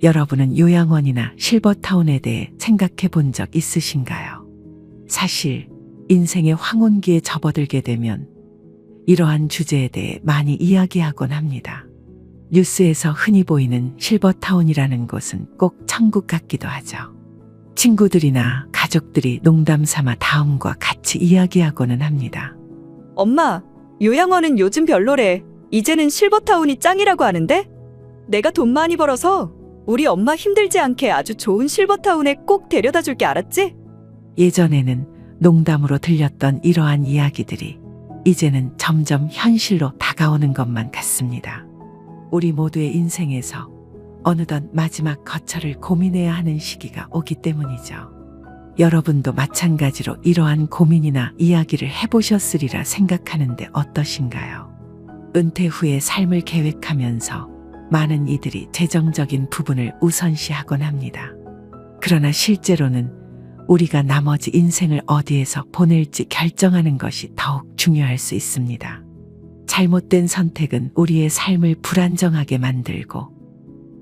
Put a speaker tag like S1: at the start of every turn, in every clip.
S1: 여러분은 요양원이나 실버타운에 대해 생각해 본 적 있으신가요? 사실 인생의 황혼기에 접어들게 되면 이러한 주제에 대해 많이 이야기하곤 합니다. 뉴스에서 흔히 보이는 실버타운이라는 곳은 꼭 천국 같기도 하죠. 친구들이나 가족들이 농담 삼아 다음과 같이 이야기하고는 합니다.
S2: 엄마, 요양원은 요즘 별로래. 이제는 실버타운이 짱이라고 하는데? 내가 돈 많이 벌어서 우리 엄마 힘들지 않게 아주 좋은 실버타운에 꼭 데려다 줄게, 알았지?
S1: 예전에는 농담으로 들렸던 이러한 이야기들이 이제는 점점 현실로 다가오는 것만 같습니다. 우리 모두의 인생에서 어느덧 마지막 거처를 고민해야 하는 시기가 오기 때문이죠. 여러분도 마찬가지로 이러한 고민이나 이야기를 해보셨으리라 생각하는데 어떠신가요? 은퇴 후의 삶을 계획하면서 많은 이들이 재정적인 부분을 우선시하곤 합니다. 그러나 실제로는 우리가 나머지 인생을 어디에서 보낼지 결정하는 것이 더욱 중요할 수 있습니다. 잘못된 선택은 우리의 삶을 불안정하게 만들고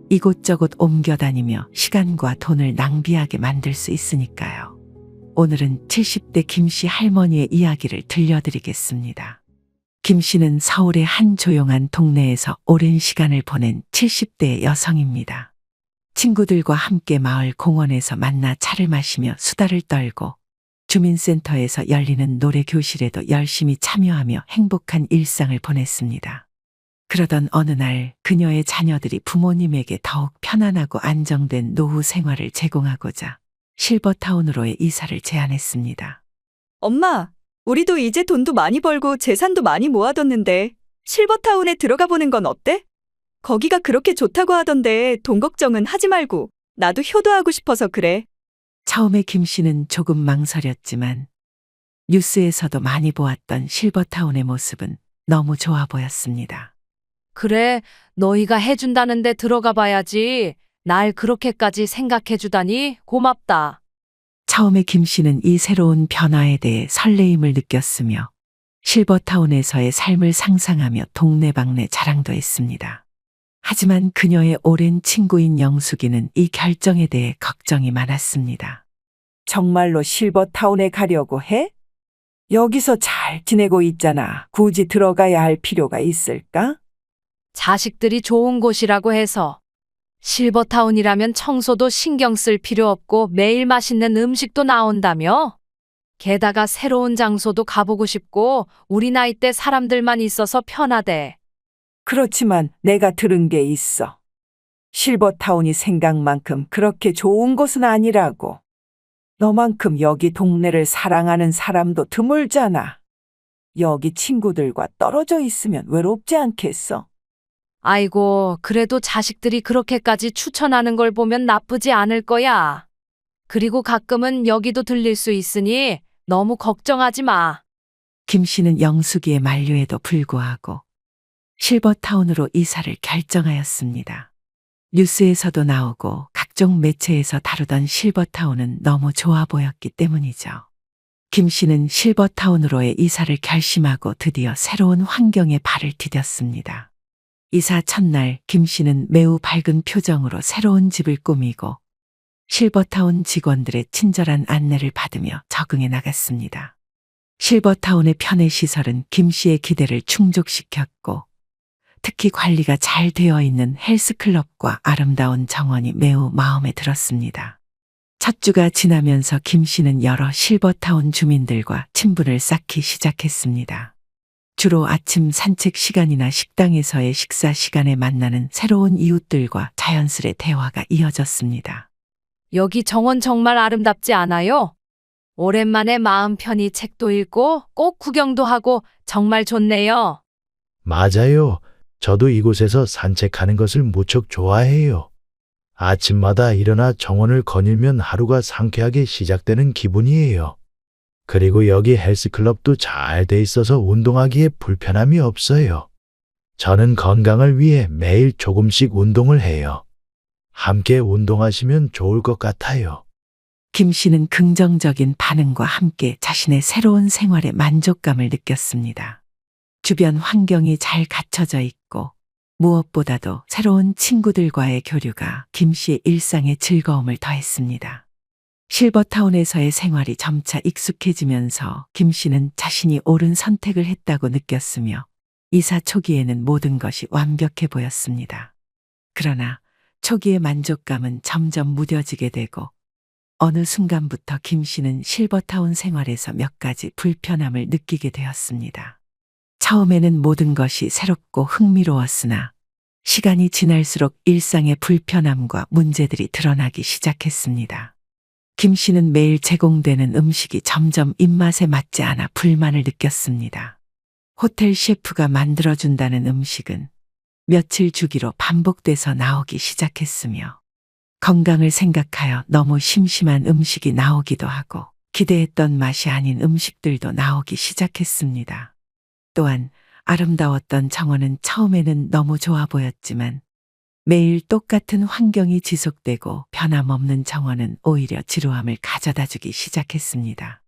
S1: 이곳저곳 옮겨다니며 시간과 돈을 낭비하게 만들 수 있으니까요. 오늘은 70대 김씨 할머니의 이야기를 들려드리겠습니다. 김씨는 서울의 한 조용한 동네에서 오랜 시간을 보낸 70대의 여성입니다. 친구들과 함께 마을 공원에서 만나 차를 마시며 수다를 떨고 주민센터에서 열리는 노래 교실에도 열심히 참여하며 행복한 일상을 보냈습니다. 그러던 어느 날 그녀의 자녀들이 부모님에게 더욱 편안하고 안정된 노후 생활을 제공하고자 실버타운으로의 이사를 제안했습니다.
S2: 엄마, 우리도 이제 돈도 많이 벌고 재산도 많이 모아뒀는데 실버타운에 들어가 보는 건 어때? 거기가 그렇게 좋다고 하던데 돈 걱정은 하지 말고 나도 효도하고 싶어서 그래.
S1: 처음에 김 씨는 조금 망설였지만 뉴스에서도 많이 보았던 실버타운의 모습은 너무 좋아 보였습니다.
S3: 그래, 너희가 해준다는데 들어가 봐야지. 날 그렇게까지 생각해주다니 고맙다.
S1: 처음에 김 씨는 이 새로운 변화에 대해 설레임을 느꼈으며 실버타운에서의 삶을 상상하며 동네방네 자랑도 했습니다. 하지만 그녀의 오랜 친구인 영숙이는 이 결정에 대해 걱정이 많았습니다.
S4: 정말로 실버타운에 가려고 해? 여기서 잘 지내고 있잖아. 굳이 들어가야 할 필요가 있을까?
S3: 자식들이 좋은 곳이라고 해서. 실버타운이라면 청소도 신경 쓸 필요 없고 매일 맛있는 음식도 나온다며? 게다가 새로운 장소도 가보고 싶고 우리 나이대 사람들만 있어서 편하대.
S4: 그렇지만 내가 들은 게 있어. 실버타운이 생각만큼 그렇게 좋은 곳은 아니라고. 너만큼 여기 동네를 사랑하는 사람도 드물잖아. 여기 친구들과 떨어져 있으면 외롭지 않겠어?
S3: 아이고, 그래도 자식들이 그렇게까지 추천하는 걸 보면 나쁘지 않을 거야. 그리고 가끔은 여기도 들릴 수 있으니 너무 걱정하지 마.
S1: 김 씨는 영숙이의 만류에도 불구하고 실버타운으로 이사를 결정하였습니다. 뉴스에서도 나오고 각종 매체에서 다루던 실버타운은 너무 좋아 보였기 때문이죠. 김 씨는 실버타운으로의 이사를 결심하고 드디어 새로운 환경에 발을 디뎠습니다. 이사 첫날 김 씨는 매우 밝은 표정으로 새로운 집을 꾸미고 실버타운 직원들의 친절한 안내를 받으며 적응해 나갔습니다. 실버타운의 편의시설은 김 씨의 기대를 충족시켰고 특히 관리가 잘 되어 있는 헬스클럽과 아름다운 정원이 매우 마음에 들었습니다. 첫 주가 지나면서 김 씨는 여러 실버타운 주민들과 친분을 쌓기 시작했습니다. 주로 아침 산책 시간이나 식당에서의 식사 시간에 만나는 새로운 이웃들과 자연스레 대화가 이어졌습니다.
S3: 여기 정원 정말 아름답지 않아요? 오랜만에 마음 편히 책도 읽고 꼭 구경도 하고 정말 좋네요.
S5: 맞아요. 저도 이곳에서 산책하는 것을 무척 좋아해요. 아침마다 일어나 정원을 거닐면 하루가 상쾌하게 시작되는 기분이에요. 그리고 여기 헬스클럽도 잘 돼 있어서 운동하기에 불편함이 없어요. 저는 건강을 위해 매일 조금씩 운동을 해요. 함께 운동하시면 좋을 것 같아요.
S1: 김 씨는 긍정적인 반응과 함께 자신의 새로운 생활에 만족감을 느꼈습니다. 주변 환경이 잘 갖춰져 있고 무엇보다도 새로운 친구들과의 교류가 김 씨의 일상에 즐거움을 더했습니다. 실버타운에서의 생활이 점차 익숙해지면서 김 씨는 자신이 옳은 선택을 했다고 느꼈으며 이사 초기에는 모든 것이 완벽해 보였습니다. 그러나 초기의 만족감은 점점 무뎌지게 되고 어느 순간부터 김 씨는 실버타운 생활에서 몇 가지 불편함을 느끼게 되었습니다. 처음에는 모든 것이 새롭고 흥미로웠으나 시간이 지날수록 일상의 불편함과 문제들이 드러나기 시작했습니다. 김 씨는 매일 제공되는 음식이 점점 입맛에 맞지 않아 불만을 느꼈습니다. 호텔 셰프가 만들어준다는 음식은 며칠 주기로 반복돼서 나오기 시작했으며 건강을 생각하여 너무 심심한 음식이 나오기도 하고 기대했던 맛이 아닌 음식들도 나오기 시작했습니다. 또한 아름다웠던 정원은 처음에는 너무 좋아 보였지만 매일 똑같은 환경이 지속되고 변함없는 정원은 오히려 지루함을 가져다 주기 시작했습니다.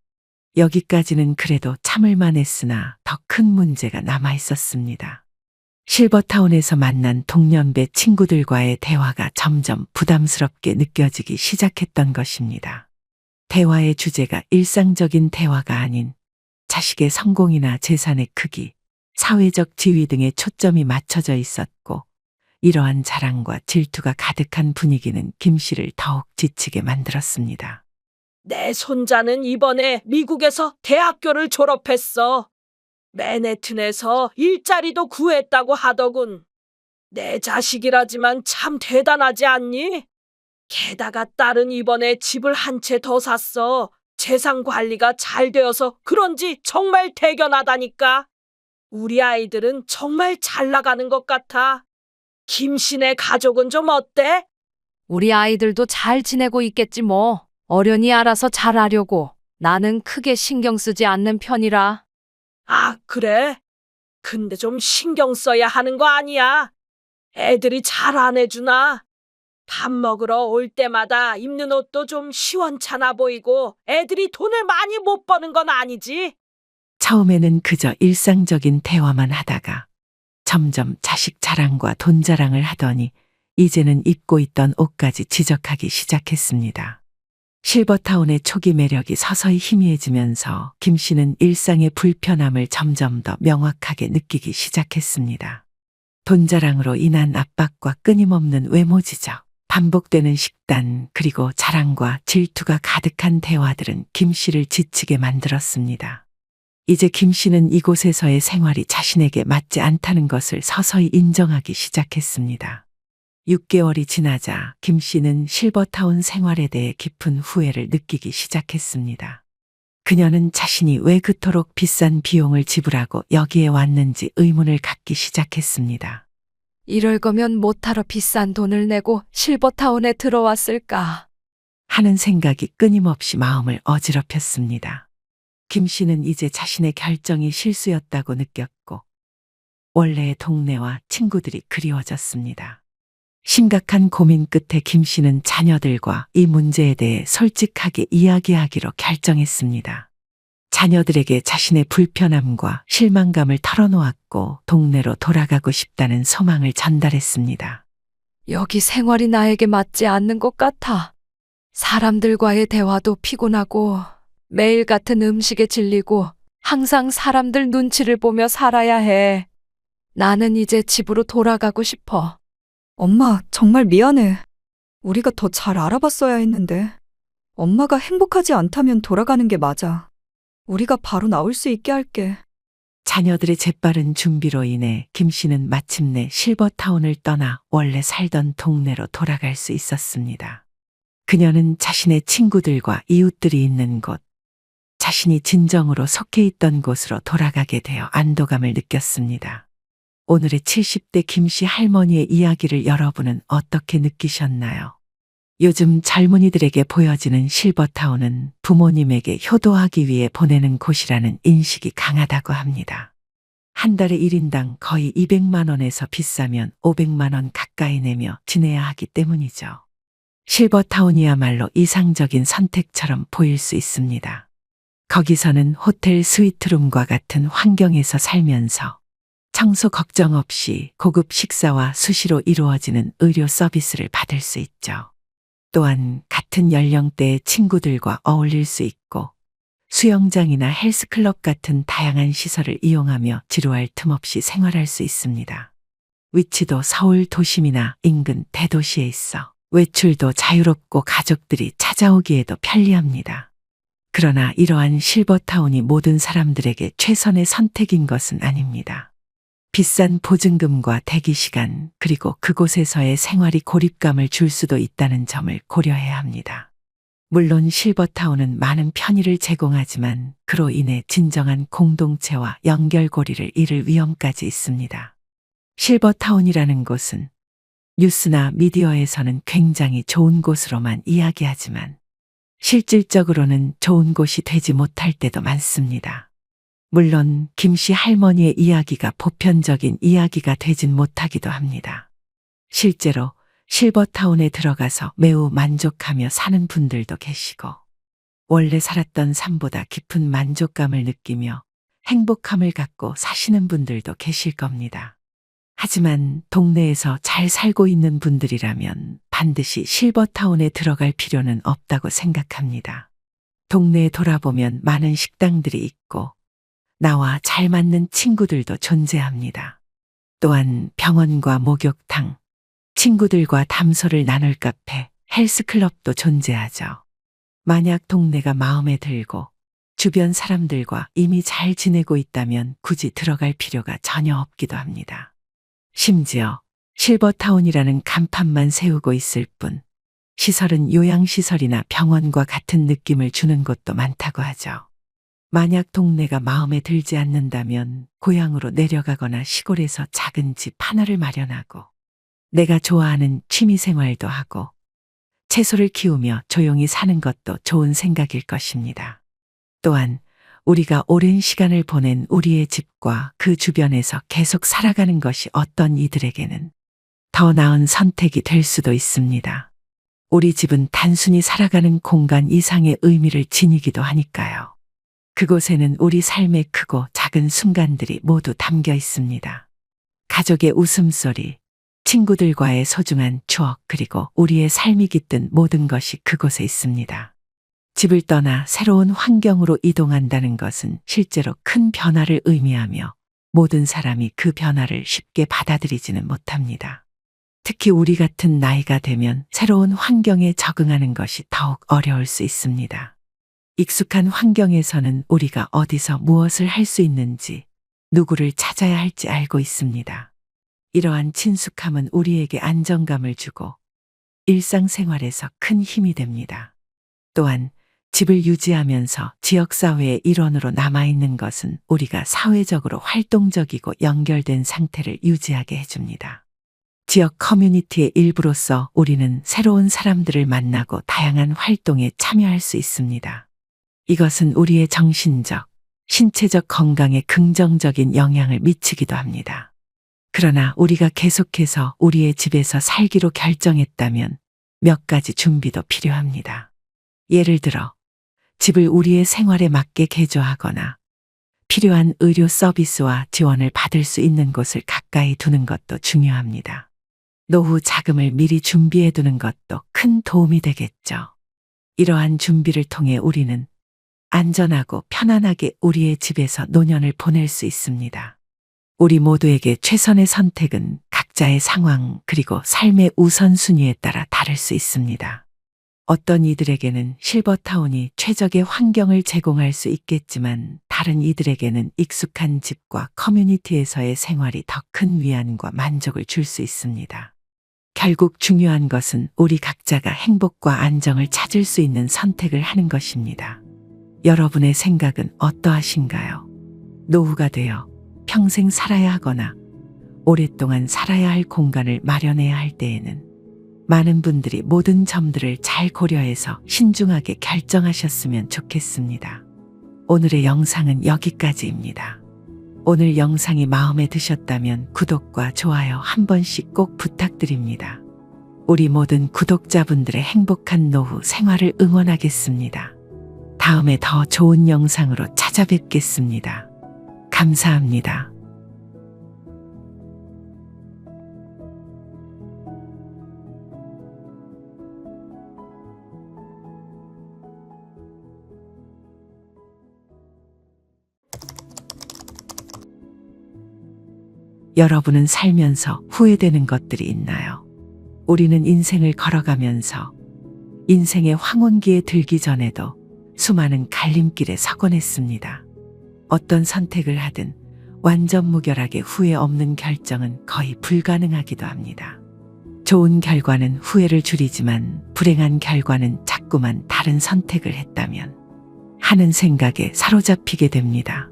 S1: 여기까지는 그래도 참을만 했으나 더 큰 문제가 남아 있었습니다. 실버타운에서 만난 동년배 친구들과의 대화가 점점 부담스럽게 느껴지기 시작했던 것입니다. 대화의 주제가 일상적인 대화가 아닌 자식의 성공이나 재산의 크기, 사회적 지위 등에 초점이 맞춰져 있었고 이러한 자랑과 질투가 가득한 분위기는 김 씨를 더욱 지치게 만들었습니다.
S6: 내 손자는 이번에 미국에서 대학교를 졸업했어. 맨해튼에서 일자리도 구했다고 하더군. 내 자식이라지만 참 대단하지 않니? 게다가 딸은 이번에 집을 한 채 더 샀어. 재산 관리가 잘 되어서 그런지 정말 대견하다니까. 우리 아이들은 정말 잘 나가는 것 같아. 김씨네 가족은 좀 어때?
S3: 우리 아이들도 잘 지내고 있겠지 뭐. 어련히 알아서 잘하려고. 나는 크게 신경 쓰지 않는 편이라.
S6: 아, 그래? 근데 좀 신경 써야 하는 거 아니야? 애들이 잘 안 해주나? 밥 먹으러 올 때마다 입는 옷도 좀 시원찮아 보이고 애들이 돈을 많이 못 버는 건 아니지?
S1: 처음에는 그저 일상적인 대화만 하다가 점점 자식 자랑과 돈 자랑을 하더니 이제는 입고 있던 옷까지 지적하기 시작했습니다. 실버타운의 초기 매력이 서서히 희미해지면서 김 씨는 일상의 불편함을 점점 더 명확하게 느끼기 시작했습니다. 돈 자랑으로 인한 압박과 끊임없는 외모 지적, 반복되는 식단, 그리고 자랑과 질투가 가득한 대화들은 김 씨를 지치게 만들었습니다. 이제 김 씨는 이곳에서의 생활이 자신에게 맞지 않다는 것을 서서히 인정하기 시작했습니다. 6개월이 지나자 김 씨는 실버타운 생활에 대해 깊은 후회를 느끼기 시작했습니다. 그녀는 자신이 왜 그토록 비싼 비용을 지불하고 여기에 왔는지 의문을 갖기 시작했습니다.
S3: 이럴 거면 못하러 비싼 돈을 내고 실버타운에 들어왔을까.
S1: 하는 생각이 끊임없이 마음을 어지럽혔습니다. 김 씨는 이제 자신의 결정이 실수였다고 느꼈고 원래의 동네와 친구들이 그리워졌습니다. 심각한 고민 끝에 김 씨는 자녀들과 이 문제에 대해 솔직하게 이야기하기로 결정했습니다. 자녀들에게 자신의 불편함과 실망감을 털어놓았고 동네로 돌아가고 싶다는 소망을 전달했습니다.
S3: 여기 생활이 나에게 맞지 않는 것 같아. 사람들과의 대화도 피곤하고 매일 같은 음식에 질리고 항상 사람들 눈치를 보며 살아야 해. 나는 이제 집으로 돌아가고 싶어.
S2: 엄마, 정말 미안해. 우리가 더 잘 알아봤어야 했는데. 엄마가 행복하지 않다면 돌아가는 게 맞아. 우리가 바로 나올 수 있게 할게.
S1: 자녀들의 재빠른 준비로 인해 김 씨는 마침내 실버타운을 떠나 원래 살던 동네로 돌아갈 수 있었습니다. 그녀는 자신의 친구들과 이웃들이 있는 곳, 자신이 진정으로 속해 있던 곳으로 돌아가게 되어 안도감을 느꼈습니다. 오늘의 70대 김 씨 할머니의 이야기를 여러분은 어떻게 느끼셨나요? 요즘 젊은이들에게 보여지는 실버타운은 부모님에게 효도하기 위해 보내는 곳이라는 인식이 강하다고 합니다. 한 달에 1인당 거의 200만 원에서 비싸면 500만 원 가까이 내며 지내야 하기 때문이죠. 실버타운이야말로 이상적인 선택처럼 보일 수 있습니다. 거기서는 호텔 스위트룸과 같은 환경에서 살면서 청소 걱정 없이 고급 식사와 수시로 이루어지는 의료 서비스를 받을 수 있죠. 또한 같은 연령대의 친구들과 어울릴 수 있고 수영장이나 헬스클럽 같은 다양한 시설을 이용하며 지루할 틈 없이 생활할 수 있습니다. 위치도 서울 도심이나 인근 대도시에 있어 외출도 자유롭고 가족들이 찾아오기에도 편리합니다. 그러나 이러한 실버타운이 모든 사람들에게 최선의 선택인 것은 아닙니다. 비싼 보증금과 대기시간, 그리고 그곳에서의 생활이 고립감을 줄 수도 있다는 점을 고려해야 합니다. 물론 실버타운은 많은 편의를 제공하지만 그로 인해 진정한 공동체와 연결고리를 잃을 위험까지 있습니다. 실버타운이라는 곳은 뉴스나 미디어에서는 굉장히 좋은 곳으로만 이야기하지만 실질적으로는 좋은 곳이 되지 못할 때도 많습니다. 물론 김씨 할머니의 이야기가 보편적인 이야기가 되진 못하기도 합니다. 실제로 실버타운에 들어가서 매우 만족하며 사는 분들도 계시고 원래 살았던 삶보다 깊은 만족감을 느끼며 행복함을 갖고 사시는 분들도 계실 겁니다. 하지만 동네에서 잘 살고 있는 분들이라면 반드시 실버타운에 들어갈 필요는 없다고 생각합니다. 동네에 돌아보면 많은 식당들이 있고 나와 잘 맞는 친구들도 존재합니다. 또한 병원과 목욕탕, 친구들과 담소를 나눌 카페, 헬스클럽도 존재하죠. 만약 동네가 마음에 들고 주변 사람들과 이미 잘 지내고 있다면 굳이 들어갈 필요가 전혀 없기도 합니다. 심지어 실버타운이라는 간판만 세우고 있을 뿐 시설은 요양시설이나 병원과 같은 느낌을 주는 곳도 많다고 하죠. 만약 동네가 마음에 들지 않는다면 고향으로 내려가거나 시골에서 작은 집 하나를 마련하고 내가 좋아하는 취미생활도 하고 채소를 키우며 조용히 사는 것도 좋은 생각일 것입니다. 또한 우리가 오랜 시간을 보낸 우리의 집과 그 주변에서 계속 살아가는 것이 어떤 이들에게는 더 나은 선택이 될 수도 있습니다. 우리 집은 단순히 살아가는 공간 이상의 의미를 지니기도 하니까요. 그곳에는 우리 삶의 크고 작은 순간들이 모두 담겨 있습니다. 가족의 웃음소리, 친구들과의 소중한 추억, 그리고 우리의 삶이 깃든 모든 것이 그곳에 있습니다. 집을 떠나 새로운 환경으로 이동한다는 것은 실제로 큰 변화를 의미하며 모든 사람이 그 변화를 쉽게 받아들이지는 못합니다. 특히 우리 같은 나이가 되면 새로운 환경에 적응하는 것이 더욱 어려울 수 있습니다. 익숙한 환경에서는 우리가 어디서 무엇을 할 수 있는지, 누구를 찾아야 할지 알고 있습니다. 이러한 친숙함은 우리에게 안정감을 주고 일상생활에서 큰 힘이 됩니다. 또한 집을 유지하면서 지역사회의 일원으로 남아있는 것은 우리가 사회적으로 활동적이고 연결된 상태를 유지하게 해줍니다. 지역 커뮤니티의 일부로서 우리는 새로운 사람들을 만나고 다양한 활동에 참여할 수 있습니다. 이것은 우리의 정신적, 신체적 건강에 긍정적인 영향을 미치기도 합니다. 그러나 우리가 계속해서 우리의 집에서 살기로 결정했다면 몇 가지 준비도 필요합니다. 예를 들어 집을 우리의 생활에 맞게 개조하거나 필요한 의료 서비스와 지원을 받을 수 있는 곳을 가까이 두는 것도 중요합니다. 노후 자금을 미리 준비해 두는 것도 큰 도움이 되겠죠. 이러한 준비를 통해 우리는 안전하고 편안하게 우리의 집에서 노년을 보낼 수 있습니다. 우리 모두에게 최선의 선택은 각자의 상황 그리고 삶의 우선순위에 따라 다를 수 있습니다. 어떤 이들에게는 실버타운이 최적의 환경을 제공할 수 있겠지만 다른 이들에게는 익숙한 집과 커뮤니티에서의 생활이 더 큰 위안과 만족을 줄 수 있습니다. 결국 중요한 것은 우리 각자가 행복과 안정을 찾을 수 있는 선택을 하는 것입니다. 여러분의 생각은 어떠하신가요? 노후가 되어 평생 살아야 하거나 오랫동안 살아야 할 공간을 마련해야 할 때에는 많은 분들이 모든 점들을 잘 고려해서 신중하게 결정하셨으면 좋겠습니다. 오늘의 영상은 여기까지입니다. 오늘 영상이 마음에 드셨다면 구독과 좋아요 한 번씩 꼭 부탁드립니다. 우리 모든 구독자분들의 행복한 노후 생활을 응원하겠습니다. 다음에 더 좋은 영상으로 찾아뵙겠습니다. 감사합니다. 여러분은 살면서 후회되는 것들이 있나요? 우리는 인생을 걸어가면서 인생의 황혼기에 들기 전에도 수많은 갈림길에 서곤 했습니다. 어떤 선택을 하든 완전 무결하게 후회 없는 결정은 거의 불가능하기도 합니다. 좋은 결과는 후회를 줄이지만 불행한 결과는 자꾸만 다른 선택을 했다면 하는 생각에 사로잡히게 됩니다.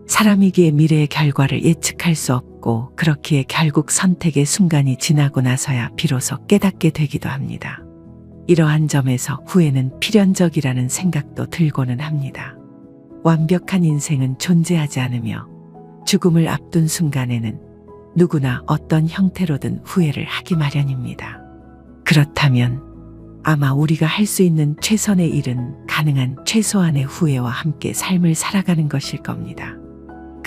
S1: 사람이기에 미래의 결과를 예측할 수 없고 그렇기에 결국 선택의 순간이 지나고 나서야 비로소 깨닫게 되기도 합니다. 이러한 점에서 후회는 필연적이라는 생각도 들고는 합니다. 완벽한 인생은 존재하지 않으며 죽음을 앞둔 순간에는 누구나 어떤 형태로든 후회를 하기 마련입니다. 그렇다면 아마 우리가 할 수 있는 최선의 일은 가능한 최소한의 후회와 함께 삶을 살아가는 것일 겁니다.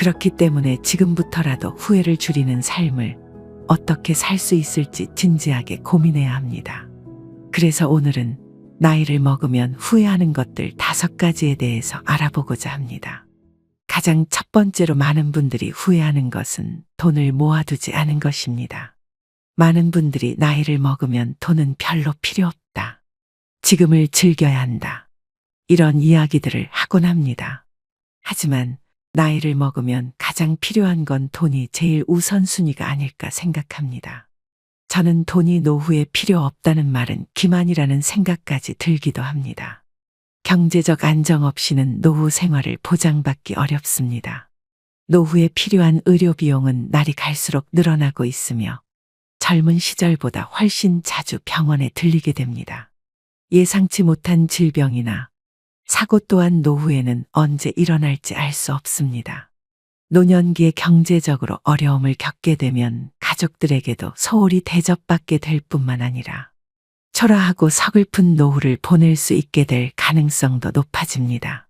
S1: 그렇기 때문에 지금부터라도 후회를 줄이는 삶을 어떻게 살 수 있을지 진지하게 고민해야 합니다. 그래서 오늘은 나이를 먹으면 후회하는 것들 5가지에 대해서 알아보고자 합니다. 가장 첫 번째로 많은 분들이 후회하는 것은 돈을 모아두지 않은 것입니다. 많은 분들이 나이를 먹으면 돈은 별로 필요 없다. 지금을 즐겨야 한다. 이런 이야기들을 하곤 합니다. 하지만 나이를 먹으면 가장 필요한 건 돈이 제일 우선순위가 아닐까 생각합니다. 저는 돈이 노후에 필요 없다는 말은 기만이라는 생각까지 들기도 합니다. 경제적 안정 없이는 노후 생활을 보장받기 어렵습니다. 노후에 필요한 의료 비용은 날이 갈수록 늘어나고 있으며 젊은 시절보다 훨씬 자주 병원에 들리게 됩니다. 예상치 못한 질병이나 사고 또한 노후에는 언제 일어날지 알 수 없습니다. 노년기에 경제적으로 어려움을 겪게 되면 가족들에게도 소홀히 대접받게 될 뿐만 아니라 초라하고 서글픈 노후를 보낼 수 있게 될 가능성도 높아집니다.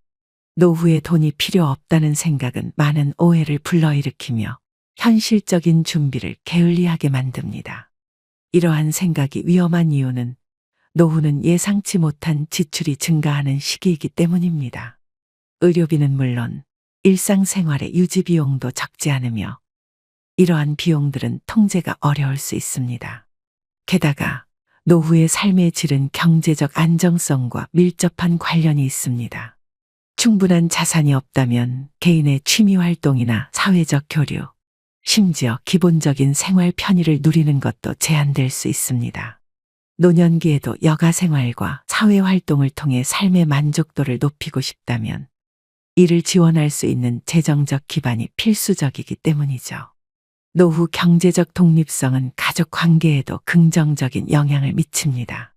S1: 노후에 돈이 필요 없다는 생각은 많은 오해를 불러일으키며 현실적인 준비를 게을리하게 만듭니다. 이러한 생각이 위험한 이유는 노후는 예상치 못한 지출이 증가하는 시기이기 때문입니다. 의료비는 물론 일상생활의 유지비용도 적지 않으며 이러한 비용들은 통제가 어려울 수 있습니다. 게다가 노후의 삶의 질은 경제적 안정성과 밀접한 관련이 있습니다. 충분한 자산이 없다면 개인의 취미 활동이나 사회적 교류, 심지어 기본적인 생활 편의를 누리는 것도 제한될 수 있습니다. 노년기에도 여가 생활과 사회 활동을 통해 삶의 만족도를 높이고 싶다면 이를 지원할 수 있는 재정적 기반이 필수적이기 때문이죠. 노후 경제적 독립성은 가족 관계에도 긍정적인 영향을 미칩니다.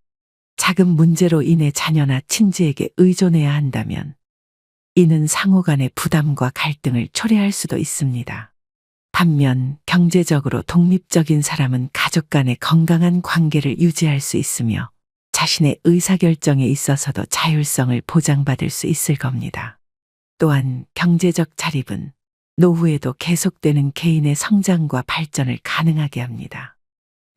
S1: 자금 문제로 인해 자녀나 친지에게 의존해야 한다면 이는 상호 간의 부담과 갈등을 초래할 수도 있습니다. 반면 경제적으로 독립적인 사람은 가족 간의 건강한 관계를 유지할 수 있으며 자신의 의사결정에 있어서도 자율성을 보장받을 수 있을 겁니다. 또한 경제적 자립은 노후에도 계속되는 개인의 성장과 발전을 가능하게 합니다.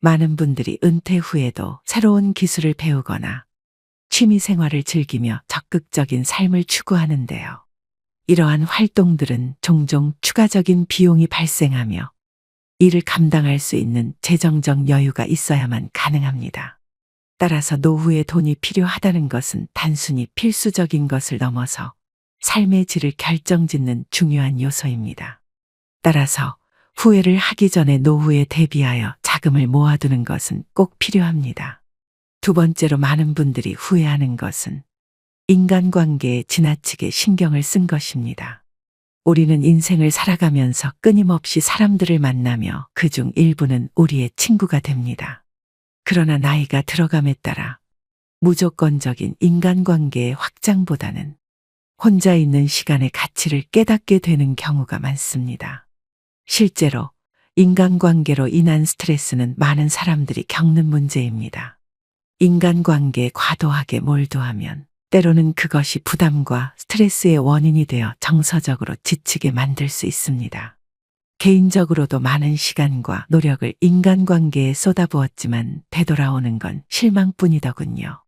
S1: 많은 분들이 은퇴 후에도 새로운 기술을 배우거나 취미 생활을 즐기며 적극적인 삶을 추구하는데요. 이러한 활동들은 종종 추가적인 비용이 발생하며 이를 감당할 수 있는 재정적 여유가 있어야만 가능합니다. 따라서 노후에 돈이 필요하다는 것은 단순히 필수적인 것을 넘어서 삶의 질을 결정짓는 중요한 요소입니다. 따라서 후회를 하기 전에 노후에 대비하여 자금을 모아두는 것은 꼭 필요합니다. 두 번째로 많은 분들이 후회하는 것은 인간관계에 지나치게 신경을 쓴 것입니다. 우리는 인생을 살아가면서 끊임없이 사람들을 만나며 그중 일부는 우리의 친구가 됩니다. 그러나 나이가 들어감에 따라 무조건적인 인간관계의 확장보다는 혼자 있는 시간의 가치를 깨닫게 되는 경우가 많습니다. 실제로 인간관계로 인한 스트레스는 많은 사람들이 겪는 문제입니다. 인간관계에 과도하게 몰두하면 때로는 그것이 부담과 스트레스의 원인이 되어 정서적으로 지치게 만들 수 있습니다. 개인적으로도 많은 시간과 노력을 인간관계에 쏟아부었지만 되돌아오는 건 실망뿐이더군요.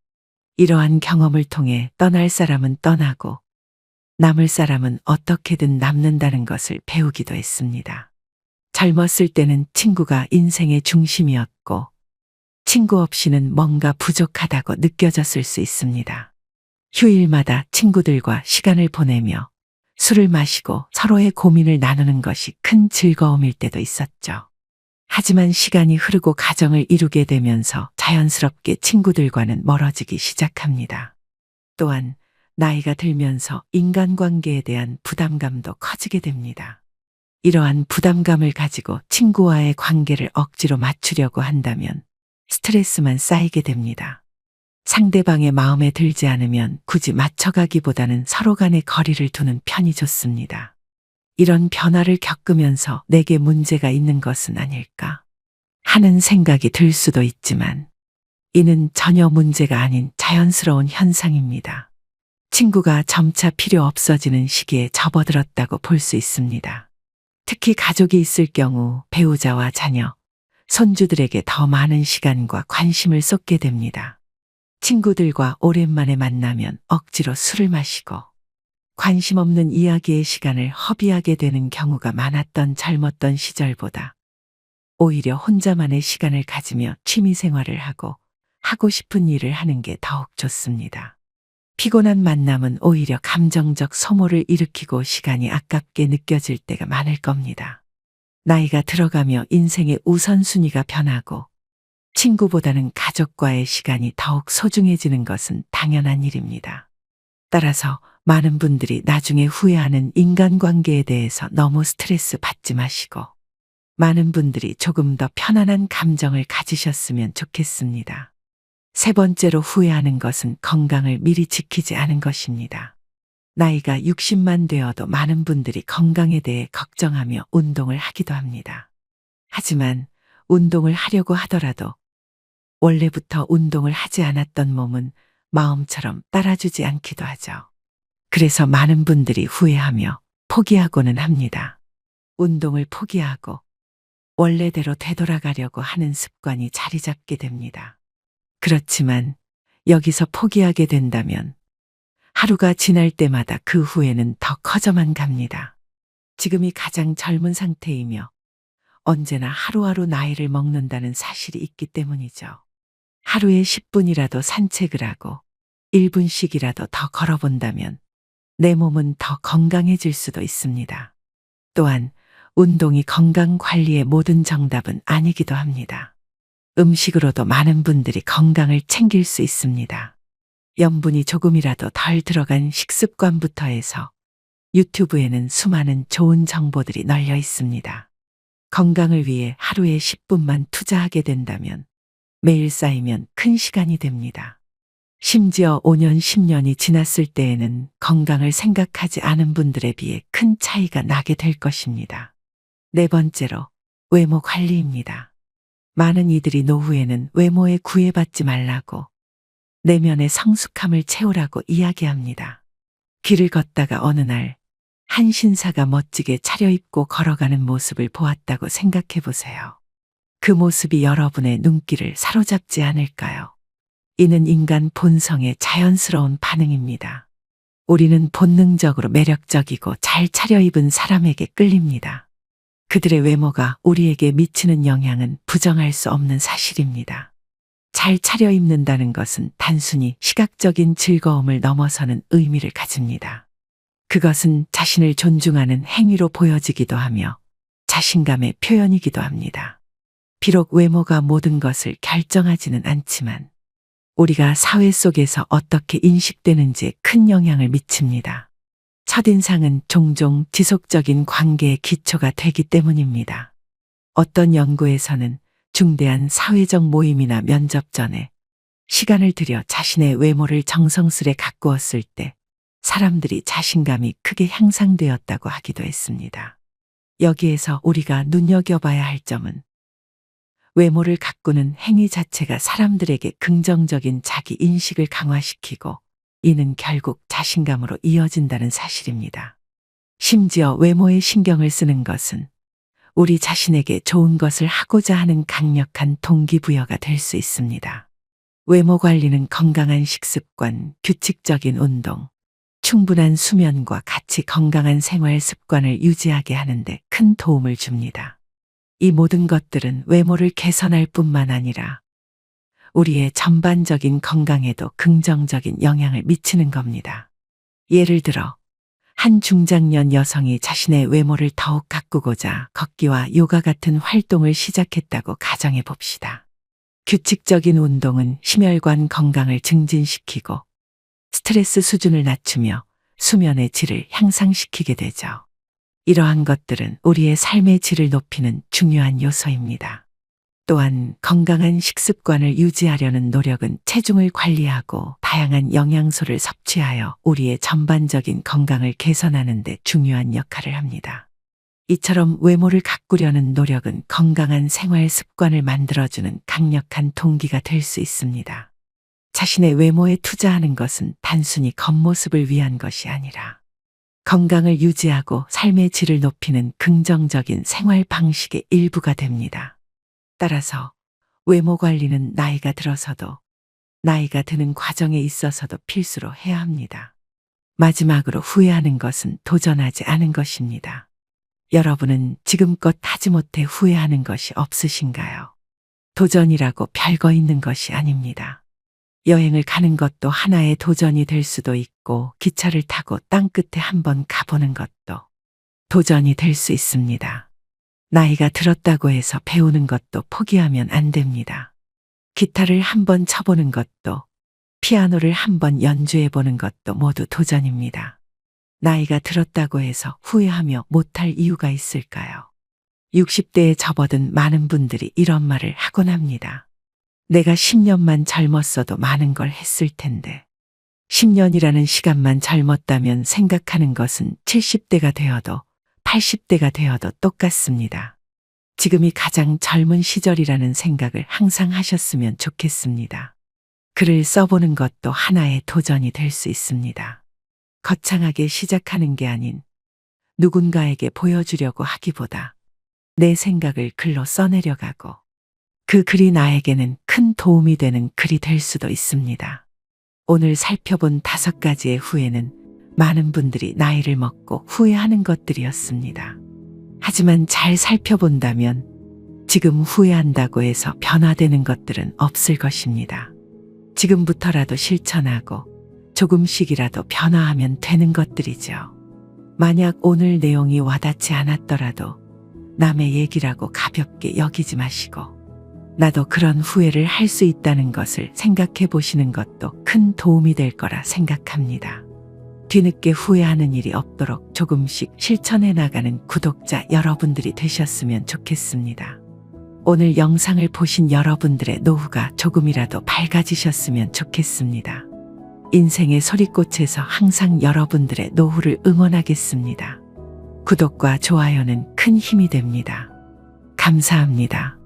S1: 이러한 경험을 통해 떠날 사람은 떠나고 남을 사람은 어떻게든 남는다는 것을 배우기도 했습니다. 젊었을 때는 친구가 인생의 중심이었고 친구 없이는 뭔가 부족하다고 느껴졌을 수 있습니다. 휴일마다 친구들과 시간을 보내며 술을 마시고 서로의 고민을 나누는 것이 큰 즐거움일 때도 있었죠. 하지만 시간이 흐르고 가정을 이루게 되면서 자연스럽게 친구들과는 멀어지기 시작합니다. 또한 나이가 들면서 인간관계에 대한 부담감도 커지게 됩니다. 이러한 부담감을 가지고 친구와의 관계를 억지로 맞추려고 한다면 스트레스만 쌓이게 됩니다. 상대방의 마음에 들지 않으면 굳이 맞춰가기보다는 서로 간의 거리를 두는 편이 좋습니다. 이런 변화를 겪으면서 내게 문제가 있는 것은 아닐까 하는 생각이 들 수도 있지만 이는 전혀 문제가 아닌 자연스러운 현상입니다. 친구가 점차 필요 없어지는 시기에 접어들었다고 볼 수 있습니다. 특히 가족이 있을 경우 배우자와 자녀, 손주들에게 더 많은 시간과 관심을 쏟게 됩니다. 친구들과 오랜만에 만나면 억지로 술을 마시고 관심 없는 이야기의 시간을 허비하게 되는 경우가 많았던 젊었던 시절보다 오히려 혼자만의 시간을 가지며 취미 생활을 하고 싶은 일을 하는 게 더욱 좋습니다. 피곤한 만남은 오히려 감정적 소모를 일으키고 시간이 아깝게 느껴질 때가 많을 겁니다. 나이가 들어가며 인생의 우선순위가 변하고 친구보다는 가족과의 시간이 더욱 소중해지는 것은 당연한 일입니다. 따라서 많은 분들이 나중에 후회하는 인간관계에 대해서 너무 스트레스 받지 마시고 많은 분들이 조금 더 편안한 감정을 가지셨으면 좋겠습니다. 세 번째로 후회하는 것은 건강을 미리 지키지 않은 것입니다. 나이가 60만 되어도 많은 분들이 건강에 대해 걱정하며 운동을 하기도 합니다. 하지만 운동을 하려고 하더라도 원래부터 운동을 하지 않았던 몸은 마음처럼 따라주지 않기도 하죠. 그래서 많은 분들이 후회하며 포기하고는 합니다. 운동을 포기하고 원래대로 되돌아가려고 하는 습관이 자리 잡게 됩니다. 그렇지만 여기서 포기하게 된다면 하루가 지날 때마다 그 후회는 더 커져만 갑니다. 지금이 가장 젊은 상태이며 언제나 하루하루 나이를 먹는다는 사실이 있기 때문이죠. 하루에 10분이라도 산책을 하고 1분씩이라도 더 걸어본다면 내 몸은 더 건강해질 수도 있습니다. 또한 운동이 건강 관리의 모든 정답은 아니기도 합니다. 음식으로도 많은 분들이 건강을 챙길 수 있습니다. 염분이 조금이라도 덜 들어간 식습관부터 해서 유튜브에는 수많은 좋은 정보들이 널려 있습니다. 건강을 위해 하루에 10분만 투자하게 된다면 매일 쌓이면 큰 시간이 됩니다. 심지어 5년, 10년이 지났을 때에는 건강을 생각하지 않은 분들에 비해 큰 차이가 나게 될 것입니다. 네 번째로 외모 관리입니다. 많은 이들이 노후에는 외모에 구애받지 말라고 내면의 성숙함을 채우라고 이야기합니다. 길을 걷다가 어느 날 한 신사가 멋지게 차려입고 걸어가는 모습을 보았다고 생각해 보세요. 그 모습이 여러분의 눈길을 사로잡지 않을까요? 이는 인간 본성의 자연스러운 반응입니다. 우리는 본능적으로 매력적이고 잘 차려입은 사람에게 끌립니다. 그들의 외모가 우리에게 미치는 영향은 부정할 수 없는 사실입니다. 잘 차려입는다는 것은 단순히 시각적인 즐거움을 넘어서는 의미를 가집니다. 그것은 자신을 존중하는 행위로 보여지기도 하며 자신감의 표현이기도 합니다. 비록 외모가 모든 것을 결정하지는 않지만 우리가 사회 속에서 어떻게 인식되는지에 큰 영향을 미칩니다. 첫인상은 종종 지속적인 관계의 기초가 되기 때문입니다. 어떤 연구에서는 중대한 사회적 모임이나 면접 전에 시간을 들여 자신의 외모를 정성스레 가꾸었을 때 사람들이 자신감이 크게 향상되었다고 하기도 했습니다. 여기에서 우리가 눈여겨봐야 할 점은 외모를 가꾸는 행위 자체가 사람들에게 긍정적인 자기 인식을 강화시키고 이는 결국 자신감으로 이어진다는 사실입니다. 심지어 외모에 신경을 쓰는 것은 우리 자신에게 좋은 것을 하고자 하는 강력한 동기부여가 될 수 있습니다. 외모 관리는 건강한 식습관, 규칙적인 운동, 충분한 수면과 같이 건강한 생활 습관을 유지하게 하는데 큰 도움을 줍니다. 이 모든 것들은 외모를 개선할 뿐만 아니라 우리의 전반적인 건강에도 긍정적인 영향을 미치는 겁니다. 예를 들어, 한 중장년 여성이 자신의 외모를 더욱 가꾸고자 걷기와 요가 같은 활동을 시작했다고 가정해 봅시다. 규칙적인 운동은 심혈관 건강을 증진시키고 스트레스 수준을 낮추며 수면의 질을 향상시키게 되죠. 이러한 것들은 우리의 삶의 질을 높이는 중요한 요소입니다. 또한 건강한 식습관을 유지하려는 노력은 체중을 관리하고 다양한 영양소를 섭취하여 우리의 전반적인 건강을 개선하는 데 중요한 역할을 합니다. 이처럼 외모를 가꾸려는 노력은 건강한 생활 습관을 만들어주는 강력한 동기가 될 수 있습니다. 자신의 외모에 투자하는 것은 단순히 겉모습을 위한 것이 아니라 건강을 유지하고 삶의 질을 높이는 긍정적인 생활 방식의 일부가 됩니다. 따라서 외모 관리는 나이가 들어서도 나이가 드는 과정에 있어서도 필수로 해야 합니다. 마지막으로 후회하는 것은 도전하지 않은 것입니다. 여러분은 지금껏 하지 못해 후회하는 것이 없으신가요? 도전이라고 별거 있는 것이 아닙니다. 여행을 가는 것도 하나의 도전이 될 수도 있고 기차를 타고 땅끝에 한번 가보는 것도 도전이 될 수 있습니다. 나이가 들었다고 해서 배우는 것도 포기하면 안 됩니다. 기타를 한번 쳐보는 것도 피아노를 한번 연주해보는 것도 모두 도전입니다. 나이가 들었다고 해서 후회하며 못할 이유가 있을까요? 60대에 접어든 많은 분들이 이런 말을 하곤 합니다. 내가 10년만 젊었어도 많은 걸 했을 텐데. 10년이라는 시간만 젊었다면 생각하는 것은 70대가 되어도 80대가 되어도 똑같습니다. 지금이 가장 젊은 시절이라는 생각을 항상 하셨으면 좋겠습니다. 글을 써보는 것도 하나의 도전이 될 수 있습니다. 거창하게 시작하는 게 아닌 누군가에게 보여주려고 하기보다 내 생각을 글로 써내려가고 그 글이 나에게는 큰 도움이 되는 글이 될 수도 있습니다. 오늘 살펴본 5가지의 후회는 많은 분들이 나이를 먹고 후회하는 것들이었습니다. 하지만 잘 살펴본다면 지금 후회한다고 해서 변화되는 것들은 없을 것입니다. 지금부터라도 실천하고 조금씩이라도 변화하면 되는 것들이죠. 만약 오늘 내용이 와닿지 않았더라도 남의 얘기라고 가볍게 여기지 마시고 나도 그런 후회를 할 수 있다는 것을 생각해 보시는 것도 큰 도움이 될 거라 생각합니다. 뒤늦게 후회하는 일이 없도록 조금씩 실천해 나가는 구독자 여러분들이 되셨으면 좋겠습니다. 오늘 영상을 보신 여러분들의 노후가 조금이라도 밝아지셨으면 좋겠습니다. 인생의 소리꽃에서 항상 여러분들의 노후를 응원하겠습니다. 구독과 좋아요는 큰 힘이 됩니다. 감사합니다.